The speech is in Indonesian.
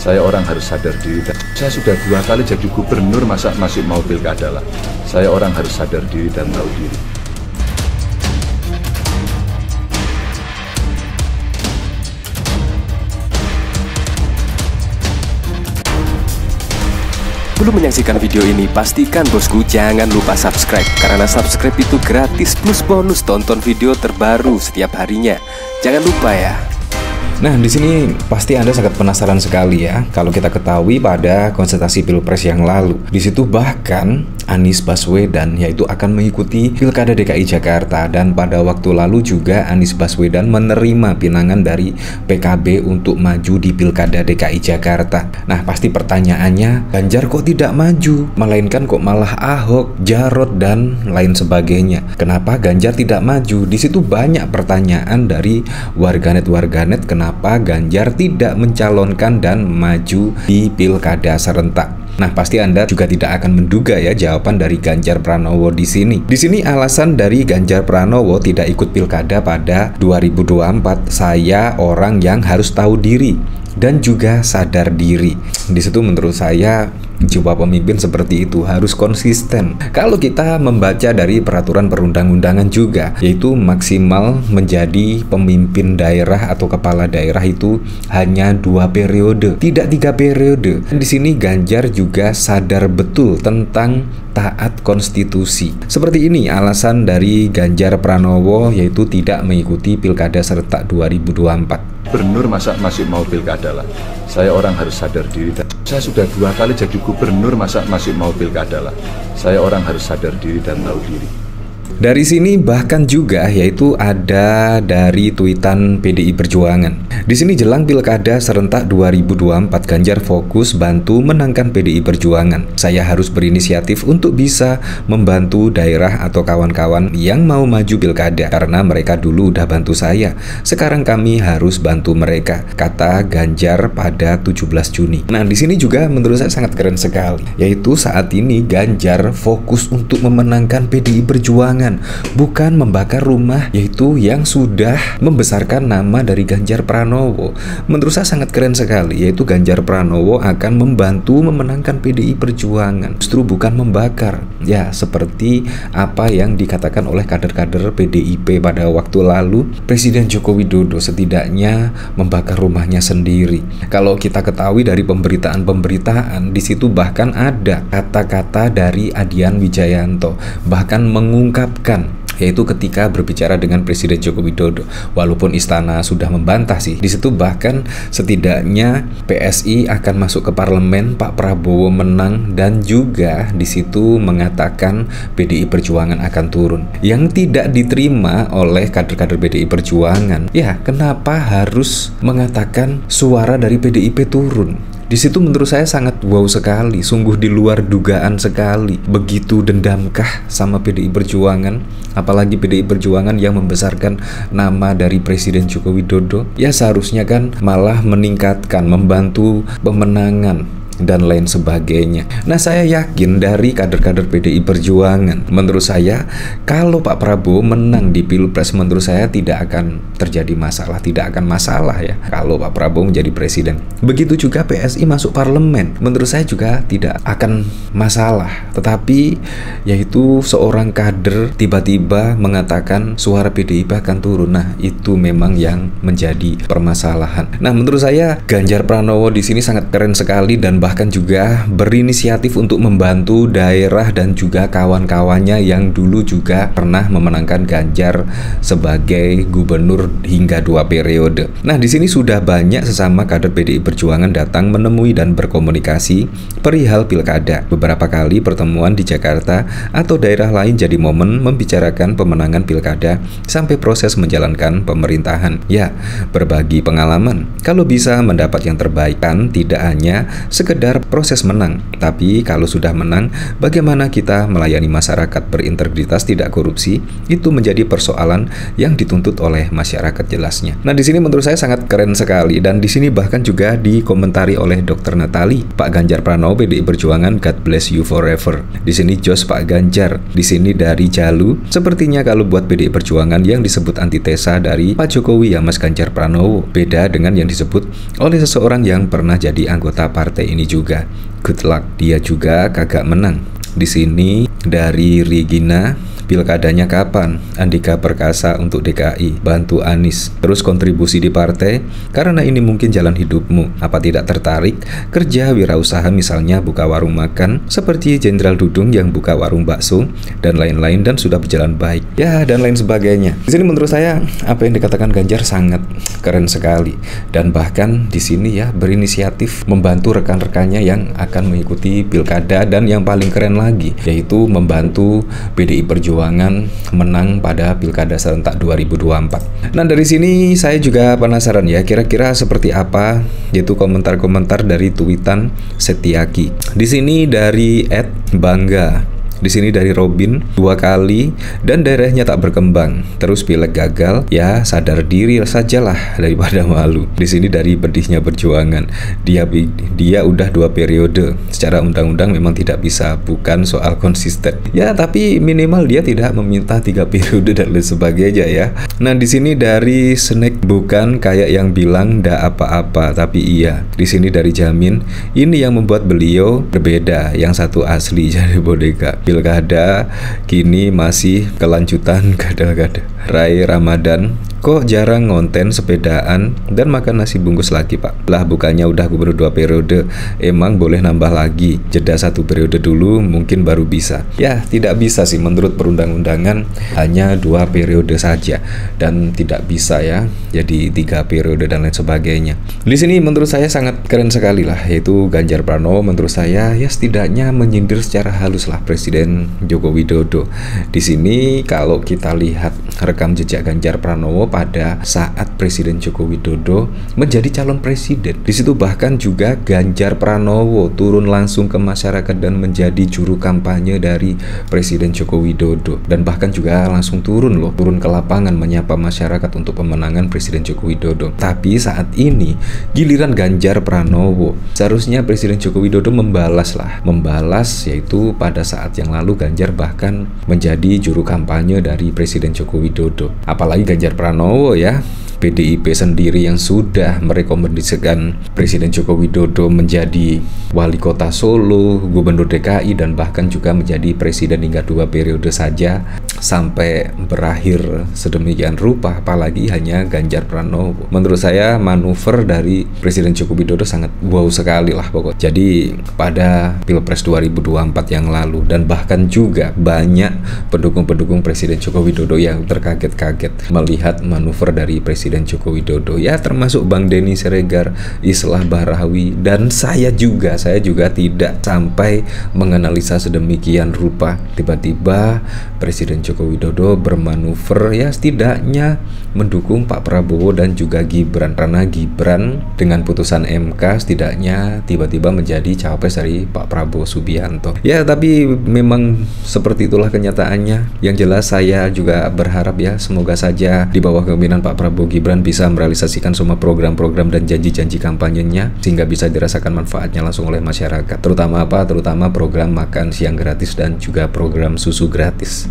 Saya orang harus sadar diri. Saya sudah 2 kali jadi gubernur, masa masih mau pilkada lah. Saya orang harus sadar diri dan tahu diri. Belum menyaksikan video ini, pastikan bosku jangan lupa subscribe. Karena subscribe itu gratis plus bonus tonton video terbaru setiap harinya. Jangan lupa ya. Nah, di sini pasti Anda sangat penasaran sekali ya. Kalau kita ketahui pada konsultasi Pilpres yang lalu, di situ bahkan Anies Baswedan yaitu akan mengikuti Pilkada DKI Jakarta, dan pada waktu lalu juga Anies Baswedan menerima pinangan dari PKB untuk maju di Pilkada DKI Jakarta. Nah, pasti pertanyaannya, Ganjar kok tidak maju, melainkan kok malah Ahok, Jarot dan lain sebagainya. Kenapa Ganjar tidak maju? Di situ banyak pertanyaan dari warganet kenapa Ganjar tidak mencalonkan dan maju di Pilkada serentak. Nah, pasti Anda juga tidak akan menduga ya jawaban dari Ganjar Pranowo di sini. Di sini alasan dari Ganjar Pranowo tidak ikut Pilkada pada 2024, saya orang yang harus tahu diri dan juga sadar diri. Di situ menurut saya jiwa pemimpin seperti itu harus konsisten. Kalau kita membaca dari peraturan perundang-undangan juga, yaitu maksimal menjadi pemimpin daerah atau kepala daerah itu hanya 2 periode, tidak 3 periode. Di sini Ganjar juga sadar betul tentang taat konstitusi. Seperti ini alasan dari Ganjar Pranowo, yaitu tidak mengikuti Pilkada serentak 2024. Gubernur masa masih mau pilkada lah. Saya orang harus sadar diri. Saya sudah 2 kali jadi gubernur, masa masih mau pilkada lah. Saya orang harus sadar diri dan tahu diri. Dari sini bahkan juga yaitu ada dari tweetan PDI Perjuangan. Di sini jelang Pilkada serentak 2024, Ganjar fokus bantu menangkan PDI Perjuangan. Saya harus berinisiatif untuk bisa membantu daerah atau kawan-kawan yang mau maju Pilkada karena mereka dulu udah bantu saya. Sekarang kami harus bantu mereka, kata Ganjar pada 17 Juni. Nah, di sini juga menurut saya sangat keren sekali, yaitu saat ini Ganjar fokus untuk memenangkan PDI Perjuangan, bukan membakar rumah yaitu yang sudah membesarkan nama dari Ganjar Pranowo. Menurut saya sangat keren sekali, yaitu Ganjar Pranowo akan membantu memenangkan PDI Perjuangan, justru bukan membakar. Ya, seperti apa yang dikatakan oleh kader-kader PDIP pada waktu lalu, Presiden Joko Widodo setidaknya membakar rumahnya sendiri. Kalau kita ketahui dari pemberitaan di situ bahkan ada kata-kata dari Adian Wijayanto, bahkan mengungkapkan, yaitu ketika berbicara dengan Presiden Joko Widodo, walaupun istana sudah membantah sih, di situ bahkan setidaknya PSI akan masuk ke parlemen, Pak Prabowo menang, dan juga di situ mengatakan PDI Perjuangan akan turun. Yang tidak diterima oleh kader-kader PDI Perjuangan, ya kenapa harus mengatakan suara dari PDIP turun? Di situ menurut saya sangat wow sekali, sungguh di luar dugaan sekali. Begitu dendamkah sama PDI Perjuangan? Apalagi PDI Perjuangan yang membesarkan nama dari Presiden Joko Widodo. Ya seharusnya kan malah meningkatkan, membantu pemenangan dan lain sebagainya. Nah, saya yakin dari kader-kader PDI Perjuangan, menurut saya kalau Pak Prabowo menang di Pilpres, menurut saya tidak akan terjadi masalah, tidak akan masalah ya kalau Pak Prabowo menjadi presiden. Begitu juga PSI masuk parlemen, menurut saya juga tidak akan masalah. Tetapi yaitu seorang kader tiba-tiba mengatakan suara PDIP akan turun. Nah, itu memang yang menjadi permasalahan. Nah, menurut saya Ganjar Pranowo di sini sangat keren sekali dan bahkan juga berinisiatif untuk membantu daerah dan juga kawan-kawannya yang dulu juga pernah memenangkan Ganjar sebagai gubernur hingga 2 periode. Nah, di sini sudah banyak sesama kader PDI Perjuangan datang menemui dan berkomunikasi perihal Pilkada. Beberapa kali pertemuan di Jakarta atau daerah lain jadi momen membicarakan pemenangan Pilkada sampai proses menjalankan pemerintahan. Ya, berbagi pengalaman. Kalau bisa mendapat yang terbaik kan tidak hanya sekedar sekedar proses menang. Tapi kalau sudah menang, bagaimana kita melayani masyarakat berintegritas tidak korupsi, itu menjadi persoalan yang dituntut oleh masyarakat jelasnya. Nah, di sini menurut saya sangat keren sekali, dan di sini bahkan juga dikomentari oleh Dr. Natali, Pak Ganjar Pranowo PDI Perjuangan, God bless you forever. Di sini jos Pak Ganjar, di sini dari Jalu. Sepertinya kalau buat PDI Perjuangan yang disebut antitesa dari Pak Jokowi ya Mas Ganjar Pranowo, beda dengan yang disebut oleh seseorang yang pernah jadi anggota partai ini juga. Good luck, dia juga kagak menang. Di sini dari Regina, pilkadanya kapan? Andika Perkasa untuk DKI, bantu Anies, terus kontribusi di partai, karena ini mungkin jalan hidupmu. Apa tidak tertarik kerja wirausaha, misalnya buka warung makan seperti Jenderal Dudung yang buka warung bakso dan lain-lain, dan sudah berjalan baik ya, dan lain sebagainya. Di sini menurut saya apa yang dikatakan Ganjar sangat keren sekali, dan bahkan di sini ya berinisiatif membantu rekan-rekannya yang akan mengikuti pilkada, dan yang paling keren lagi yaitu membantu PDI Perjuangan menang pada pilkada serentak 2024. Nah, dari sini saya juga penasaran ya, kira-kira seperti apa yaitu komentar-komentar dari tweetan Setiaki. Di sini dari @bangga. Di sini dari Robin, 2 kali dan daerahnya tak berkembang, terus pileg gagal, ya sadar diri sajalah daripada malu. Di sini dari Pedihnya Perjuangan, dia udah 2 periode, secara undang-undang memang tidak bisa, bukan soal konsisten. Ya tapi minimal dia tidak meminta 3 periode dan lain sebagainya ya. Nah, di sini dari Snack, bukan kayak yang bilang ndak apa-apa tapi iya. Di sini dari Jamin, ini yang membuat beliau berbeda, yang satu asli jadi bodega. Pilkada kini masih kelanjutan gada-gada. Rai Ramadan, kok jarang ngonten sepedaan dan makan nasi bungkus lagi Pak? Lah bukannya udah gubernur 2 periode, emang boleh nambah lagi, jeda 1 periode dulu mungkin baru bisa. Ya tidak bisa sih, menurut perundang-undangan hanya 2 periode saja, dan tidak bisa ya jadi 3 periode dan lain sebagainya. Di sini menurut saya sangat keren sekali lah, yaitu Ganjar Pranowo menurut saya ya setidaknya menyindir secara halus lah Presiden Joko Widodo. Di sini kalau kita lihat rekam jejak Ganjar Pranowo pada saat Presiden Joko Widodo menjadi calon presiden, di situ bahkan juga Ganjar Pranowo turun langsung ke masyarakat dan menjadi juru kampanye dari Presiden Joko Widodo, dan bahkan juga langsung turun ke lapangan menyapa masyarakat untuk pemenangan Presiden Joko Widodo. Tapi saat ini giliran Ganjar Pranowo, seharusnya Presiden Joko Widodo membalas, yaitu pada saat yang lalu Ganjar bahkan menjadi juru kampanye dari Presiden Joko Widodo. Apalagi Ganjar Pranowo ya, PDIP sendiri yang sudah merekomendasikan Presiden Joko Widodo menjadi wali kota Solo, gubernur DKI, dan bahkan juga menjadi presiden hingga 2 periode saja sampai berakhir sedemikian rupa, apalagi hanya Ganjar Pranowo. Menurut saya manuver dari Presiden Joko Widodo sangat wow sekali lah pokoknya. Jadi pada Pilpres 2024 yang lalu, dan bahkan juga banyak pendukung-pendukung Presiden Joko Widodo yang terkaget-kaget melihat manuver dari Presiden Joko Widodo ya, termasuk Bang Denny Siregar, Islah Bahrawi, dan saya juga tidak sampai menganalisa sedemikian rupa tiba-tiba Presiden Joko Widodo bermanuver ya setidaknya mendukung Pak Prabowo dan juga Gibran, karena Gibran dengan putusan MK setidaknya tiba-tiba menjadi cawapres dari Pak Prabowo Subianto. Ya tapi memang seperti itulah kenyataannya. Yang jelas saya juga berharap ya semoga saja di bawah kepemimpinan Pak Prabowo Gibran bisa merealisasikan semua program-program dan janji-janji kampanyenya sehingga bisa dirasakan manfaatnya langsung oleh masyarakat. Terutama program makan siang gratis dan juga program susu gratis.